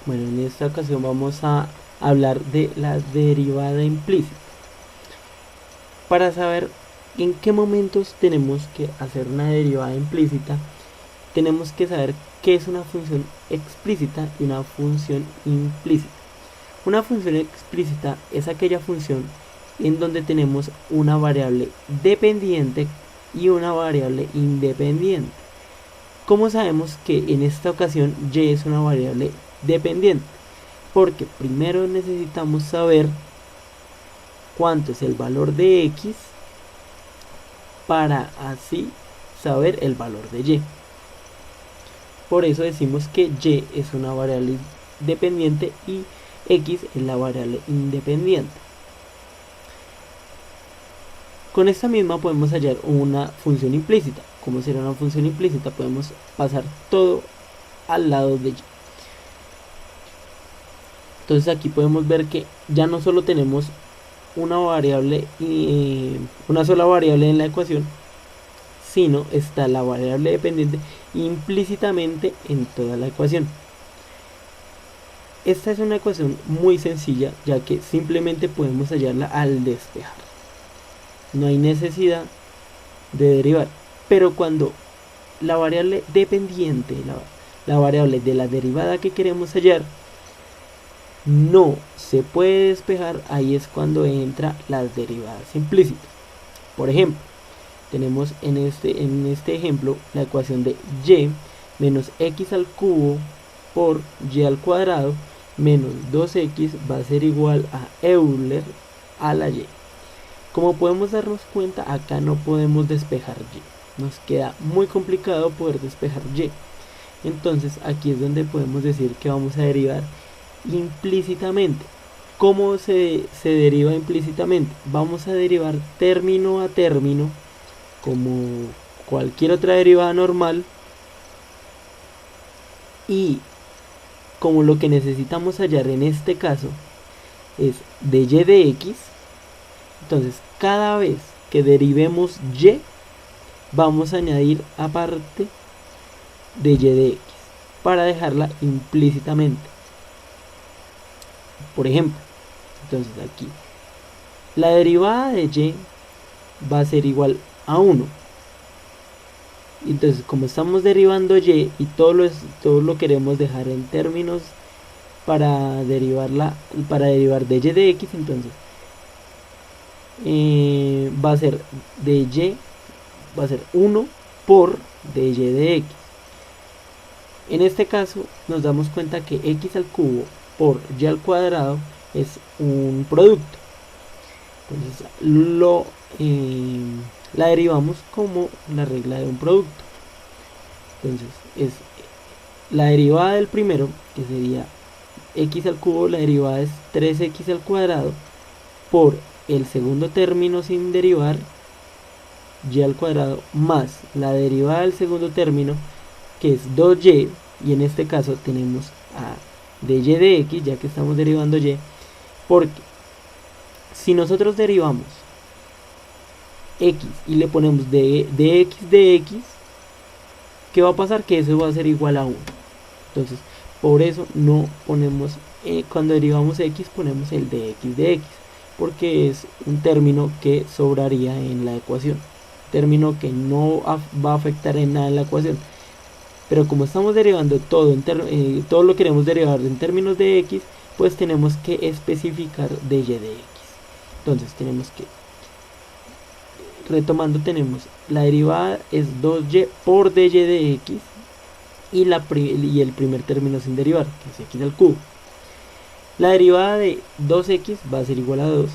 Bueno, en esta ocasión vamos a hablar de la derivada implícita. Para saber en qué momentos tenemos que hacer una derivada implícita, tenemos que saber qué es una función explícita y una función implícita. Una función explícita es aquella función en donde tenemos una variable dependiente y una variable independiente. ¿Cómo sabemos que en esta ocasión y es una variable dependiente? Porque primero necesitamos saber cuánto es el valor de x para así saber el valor de y. Por eso decimos que y es una variable dependiente y x es la variable independiente. Con esta misma podemos hallar una función implícita. ¿Cómo será una función implícita? Podemos pasar todo al lado de y. Entonces aquí podemos ver que ya no solo tenemos una variable una sola variable en la ecuación, sino está la variable dependiente implícitamente en toda la ecuación. Esta es una ecuación muy sencilla, ya que simplemente podemos hallarla al despejar. No hay necesidad de derivar. Pero cuando la variable dependiente, la variable de la derivada que queremos hallar, no se puede despejar, ahí es cuando entra las derivadas implícitas. Por ejemplo, tenemos en este ejemplo la ecuación de y menos x al cubo por y al cuadrado menos 2x va a ser igual a Euler a la y. Como podemos darnos cuenta, acá no podemos despejar y. Nos queda muy complicado poder despejar y. Entonces aquí es donde podemos decir que vamos a derivar implícitamente. ¿Cómo se deriva implícitamente? Vamos a derivar término a término como cualquier otra derivada normal, y como lo que necesitamos hallar en este caso es de y de x, entonces cada vez que derivemos y vamos a añadir aparte de y de x para dejarla implícitamente. Por ejemplo, entonces aquí la derivada de y va a ser igual a 1. Entonces, como estamos derivando y todo lo queremos dejar en términos para derivar de y de x, entonces va a ser de y, va a ser 1 por de y de x. En este caso nos damos cuenta que x al cubo por y al cuadrado es un producto. Entonces la derivamos como la regla de un producto. Entonces es la derivada del primero, que sería x al cubo, la derivada es 3x al cuadrado por el segundo término sin derivar, y al cuadrado, más la derivada del segundo término, que es 2y, y en este caso tenemos a de y de x, ya que estamos derivando y, porque si nosotros derivamos x y le ponemos de x de x, ¿qué va a pasar? Que eso va a ser igual a 1. Entonces, por eso no ponemos, cuando derivamos x, ponemos el de x, porque es un término que sobraría en la ecuación, término que no va a afectar en nada en la ecuación. Pero como estamos derivando todo, todo lo queremos derivar en términos de x, pues tenemos que especificar de y de x. Entonces tenemos que, retomando, tenemos la derivada es 2y por de y de x, y el primer término sin derivar, que es x al cubo. La derivada de 2x va a ser igual a 2,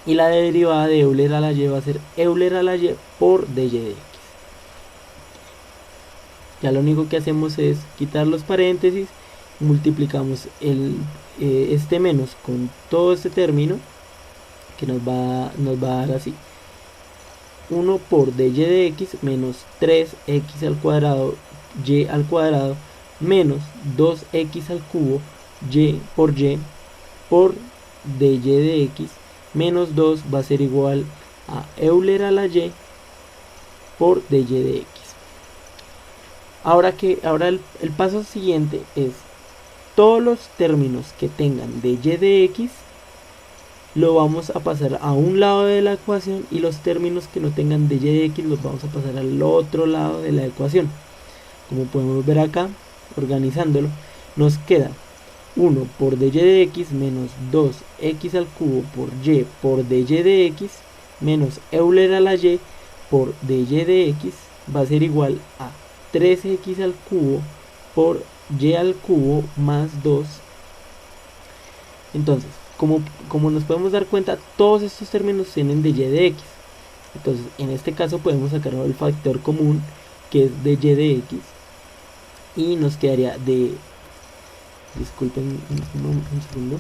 y la derivada de Euler a la y va a ser Euler a la y por de y de x. Ya lo único que hacemos es quitar los paréntesis, multiplicamos este menos con todo este término, que nos va a dar así: 1 por de y de x menos 3x al cuadrado y al cuadrado menos 2x al cubo y por de y de x menos 2 va a ser igual a Euler a la y por de y de x. Ahora el paso siguiente es todos los términos que tengan de y de x lo vamos a pasar a un lado de la ecuación, y los términos que no tengan de y de x los vamos a pasar al otro lado de la ecuación. Como podemos ver acá, organizándolo, nos queda 1 por dy de x menos 2x al cubo por y por dy de x menos Euler a la y por dy de x va a ser igual a 3x al cubo por y al cubo más 2. Entonces, como nos podemos dar cuenta, todos estos términos tienen de y de x. Entonces, en este caso podemos sacar el factor común, que es de y de x, y nos quedaría de... Disculpen un segundo.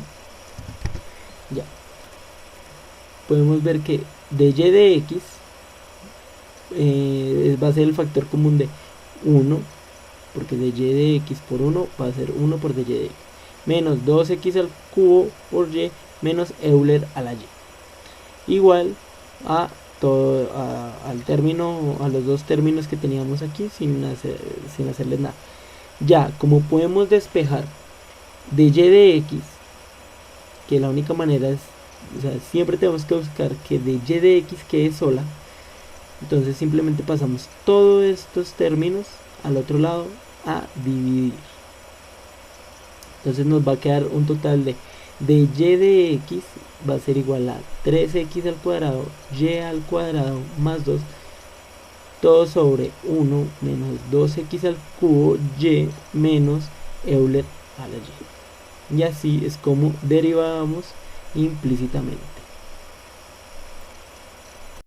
Ya. Podemos ver que de y de x va a ser el factor común de 1, porque de y de x por 1 va a ser 1 por dy de x, menos 2x al cubo por y menos Euler a la y, igual a todo al término, a los dos términos que teníamos aquí sin hacerles nada. Ya, como podemos despejar de y de x, que la única manera es, o sea, siempre tenemos que buscar que de y de x quede sola, entonces simplemente pasamos todos estos términos al otro lado a dividir. Entonces nos va a quedar un total de y de x va a ser igual a 3x al cuadrado y al cuadrado más 2, todo sobre 1 menos 2x al cubo y menos Euler a la y. Y así es como derivamos implícitamente.